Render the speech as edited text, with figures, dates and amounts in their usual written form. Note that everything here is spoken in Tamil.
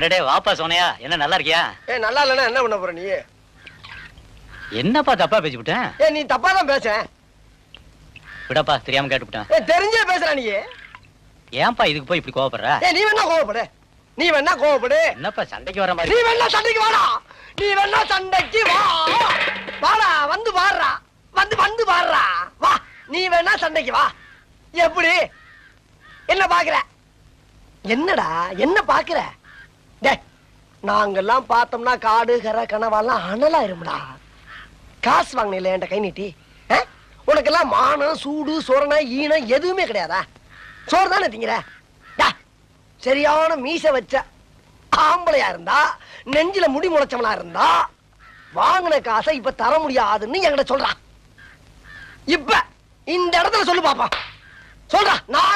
அடடே வாப்பா சோனையா, என்ன நல்லா இருக்கியா? நல்லா இல்லன்னா என்ன பண்ண போற நீ? என்னப்பா தப்பா பேசிவிட்டேன்? நீ தப்பா தான் பேச. விடப்பா, தெரியாம கேட்டுவிட்டேன். தெரிஞ்சே பேசுற நீ. ஏன்பா இதுக்கு போய் இப்படி கோவப்படுற? நீ வேணா கோவப்படு, நீ வேணா கோவப்படு. என்னப்பா சண்டைக்கு வர மாதிரி? நீ வேணா சண்டைக்கு வாடா, நீ வேணா சண்டைக்கு வா. வாடா, வந்து பாடுறா, வந்து பாடுறா, வா. நீ வேணா சண்டைக்கு வா. எப்படி? என்ன பாக்குற? என்னடா என்ன பாக்குற? நாங்கெல்லாம் பார்த்தோம்னா காடு கரை கனவாலாம் அனலாயிரும்டா. காசு வாங்கின என்கிட்ட கை நீட்டி. உனக்கெல்லாம் மானம் சூடு சொரணை ஈனம் எதுவுமே கிடையாதா? சோறு தானே திங்கிற? சரியான மீச வச்ச ஆம்பளையா இருந்தா, நெஞ்சில முடி முளைச்சவனா இருந்தா, வாங்கின காசை இப்ப தர முடியாதுன்னு என்கிட்ட சொல்றான். இப்ப இந்த இடத்துல சொல்லு பாப்பா, சொல்றா. நான்